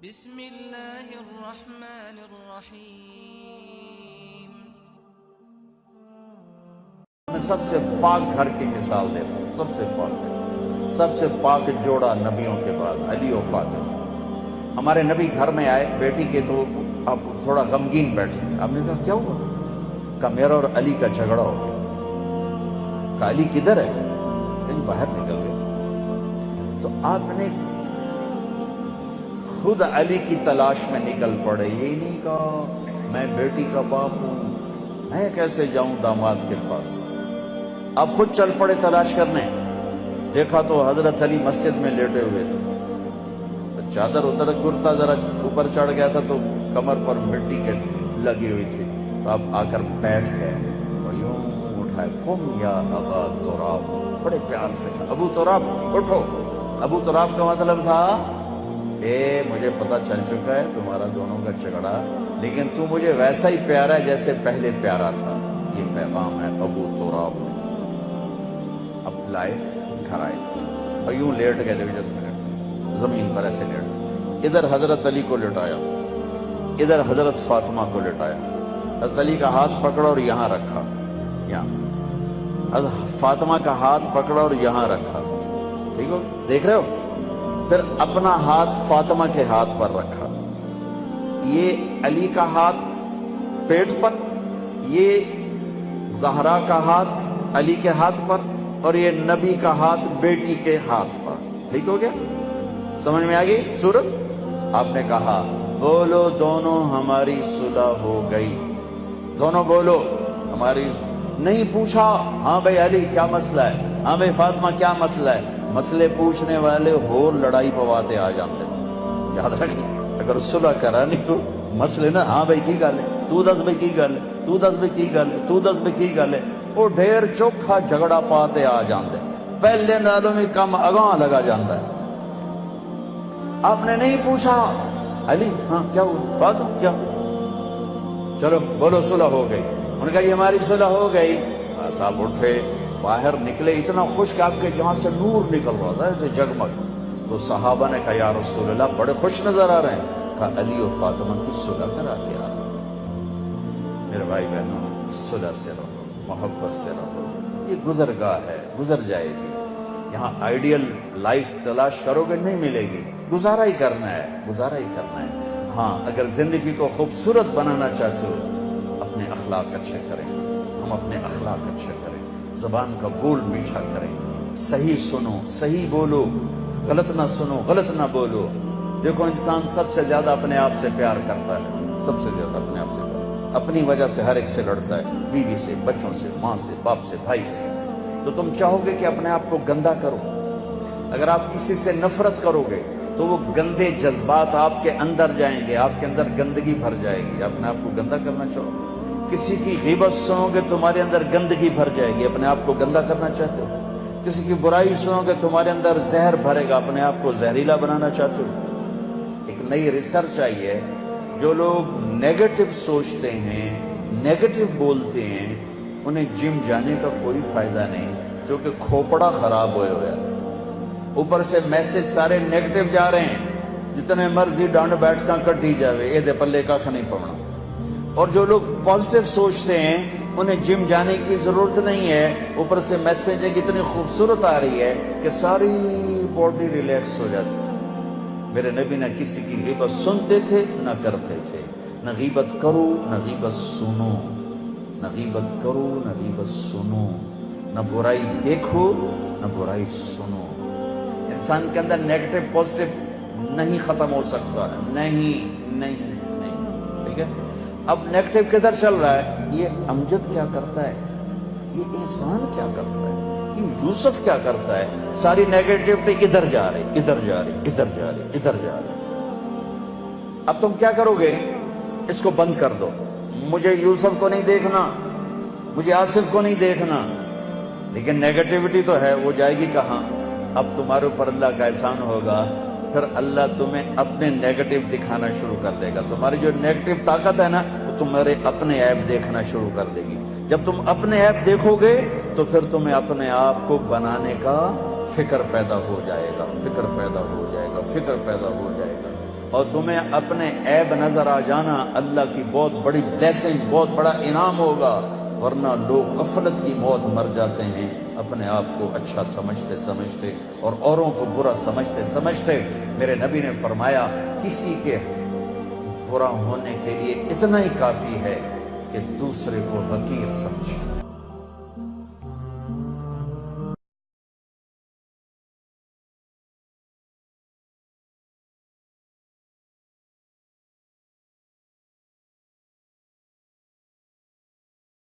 بسم اللہ الرحمن الرحیم۔ میں سب سے پاک گھر کی مثال دیتا ہوں، سب سے پاک جوڑا نبیوں کے بعد علی و فاطمہ۔ ہمارے نبی گھر میں آئے، بیٹی کے تو اب تھوڑا غمگین بیٹھے۔ آپ نے کہا کیا ہوا؟ کہا میرا اور علی کا جھگڑا ہو گیا۔ کہا علی کدھر ہے؟ کہیں باہر نکل گئے۔ تو آپ نے خود علی کی تلاش میں نکل پڑے، یہ نہیں کہا میں بیٹی کا باپ ہوں، میں کیسے جاؤں داماد کے پاس۔ آپ خود چل پڑے تلاش کرنے۔ دیکھا تو حضرت علی مسجد میں لیٹے ہوئے تھے، چادر اتر کرتا ذرا اوپر چڑھ گیا تھا تو کمر پر مٹی کے لگی ہوئی تھی، تو آپ آ کر بیٹھ گئے اور یوں اٹھائے، قم یا ابا تراب، بڑے پیار سے کہا ابو تراب اٹھو۔ ابو تراب کا مطلب تھا مجھے پتا چل چکا ہے تمہارا دونوں کا جھگڑا، لیکن تو مجھے ویسا ہی پیارا ہے جیسے پہلے پیارا تھا، یہ پیغام ہے ابو تراب۔ اب لائے گھر آئے اور یوں لیٹ گئے تھے، 10 منٹ زمین پر ایسے لیٹ، ادھر حضرت علی کو لٹایا، ادھر حضرت فاطمہ کو لٹایا، حضرت علی کا ہاتھ پکڑا اور یہاں رکھا، یہاں حضرت فاطمہ کا ہاتھ پکڑا اور یہاں رکھا، ٹھیک ہو دیکھ رہے ہو؟ پھر اپنا ہاتھ فاطمہ کے ہاتھ پر رکھا، یہ علی کا ہاتھ پیٹ پر، یہ زہرا کا ہاتھ علی کے ہاتھ پر، اور یہ نبی کا ہاتھ بیٹی کے ہاتھ پر، ٹھیک ہو گیا؟ سمجھ میں آ گئی صورت؟ آپ نے کہا بولو دونوں ہماری صلح ہو گئی، دونوں بولو ہماری۔ نہیں پوچھا ہاں بھائی علی کیا مسئلہ ہے، ہاں بھائی فاطمہ کیا مسئلہ ہے۔ مسئلے پوچھنے والے ہور لڑائی پواتے آ جاتے ہیں، یاد رکھیں اگر صلح کرانی ہو مسئلے نا، ہاں بھائی کی گل ہے، تو دس بھائی کی گل ہے، تو دس بھائی کی گل ہے، تو دس بھائی کی گل ہے، وہ ڈھیر چوکھا جھگڑا پاتے آ جاندے، پہلے نالوں میں کم اگاں لگا جاندہ ہے۔ آپ نے نہیں پوچھا علی ہاں کیا ہوا، فاطمہ کیا ہوا، چلو بولو صلح ہو گئی۔ انہوں نے کہا یہ ہماری صلح ہو گئی۔ بس آپ اٹھے باہر نکلے، اتنا خوش کہ آپ کے جہاں سے نور نکل رہا تھا ایسے جگمگ۔ تو صحابہ نے کہا یا رسول اللہ بڑے خوش نظر آ رہے ہیں۔ کہا علی و فاطمہ کی صلح کرا کے آ رہا۔ میرے بھائی بہنوں صلح سے رہو، محبت سے رہو، یہ گزرگاہ ہے، گزر جائے گی۔ یہاں آئیڈیل لائف تلاش کرو گے نہیں ملے گی، گزارا ہی کرنا ہے، گزارا ہی کرنا ہے۔ ہاں اگر زندگی کو خوبصورت بنانا چاہتے ہو اپنے اخلاق اچھے کریں، ہم اپنے اخلاق اچھے کریں، زبان کا بول میٹھا کریں، صحیح سنو صحیح بولو، غلط نہ سنو غلط نہ بولو۔ دیکھو انسان سب سے زیادہ اپنے آپ سے پیار کرتا ہے، سب سے زیادہ اپنے آپ سے پیار، اپنی وجہ سے ہر ایک سے لڑتا ہے، بیوی سے، بچوں سے، ماں سے، باپ سے، بھائی سے۔ تو تم چاہو گے کہ اپنے آپ کو گندا کرو، اگر آپ کسی سے نفرت کرو گے تو وہ گندے جذبات آپ کے اندر جائیں گے، آپ کے اندر گندگی بھر جائے گی۔ اپنے آپ کو گندا کرنا چاہو، کسی کی غیبت سنو گے تمہارے اندر گندگی بھر جائے گی، اپنے آپ کو گندا کرنا چاہتے ہو۔ کسی کی برائی سنو گے تمہارے اندر زہر بھرے گا، اپنے آپ کو زہریلا بنانا چاہتے ہو۔ ایک نئی ریسرچ آئی ہے، جو لوگ نیگیٹو سوچتے ہیں، نیگیٹو بولتے ہیں، انہیں جم جانے کا کوئی فائدہ نہیں، جو کہ کھوپڑا خراب ہوئے ہویا، اوپر سے میسج سارے نیگیٹو جا رہے ہیں، جتنے مرضی ڈانڈ بیٹھ کر کٹی جاوے، یہ دے پلے کا نہیں پڑنا۔ اور جو لوگ پازیٹیو سوچتے ہیں انہیں جم جانے کی ضرورت نہیں ہے، اوپر سے میسج اتنی خوبصورت آ رہی ہے کہ ساری باڈی ریلیکس ہو جاتی ہے۔ میرے نبی نہ کسی کی غیبت سنتے تھے نہ کرتے تھے، نہ غیبت کرو نہ غیبت سنو، نہ غیبت کرو نہ غیبت سنو، نہ برائی دیکھو نہ برائی سنو۔ انسان کے اندر نیگیٹو پازیٹیو نہیں ختم ہو سکتا ہے، نہیں نہیں نہیں، ٹھیک ہے؟ اب نیگیٹو کدھر چل رہا ہے؟ یہ امجد کیا کرتا ہے، یہ انسان کیا کرتا ہے، یہ یوسف کیا کرتا ہے، ساری نیگیٹیوٹی ادھر جا رہی ادھر جا رہی ادھر جا رہی ادھر جا رہی۔ اب تم کیا کرو گے؟ اس کو بند کر دو، مجھے یوسف کو نہیں دیکھنا، مجھے آصف کو نہیں دیکھنا، لیکن نیگیٹیوٹی تو ہے، وہ جائے گی کہاں؟ اب تمہارے اوپر اللہ کا احسان ہوگا، پھر اللہ تمہیں اپنے نیگیٹو دکھانا شروع کر دے گا۔ تمہاری جو نیگیٹو طاقت ہے نا وہ تمہارے اپنے عیب دیکھنا شروع کر دے گی۔ جب تم اپنے عیب دیکھو گے تو پھر تمہیں اپنے آپ کو بنانے کا فکر پیدا ہو جائے گا، فکر پیدا ہو جائے گا، فکر پیدا ہو جائے گا۔ اور تمہیں اپنے عیب نظر آ جانا اللہ کی بہت بڑی بلیسنگ، بہت بڑا انعام ہوگا، ورنہ لوگ غفلت کی موت مر جاتے ہیں اپنے آپ کو اچھا سمجھتے سمجھتے اور اوروں کو برا سمجھتے سمجھتے۔ میرے نبی نے فرمایا کسی کے برا ہونے کے لیے اتنا ہی کافی ہے کہ دوسرے کو حقیر سمجھے۔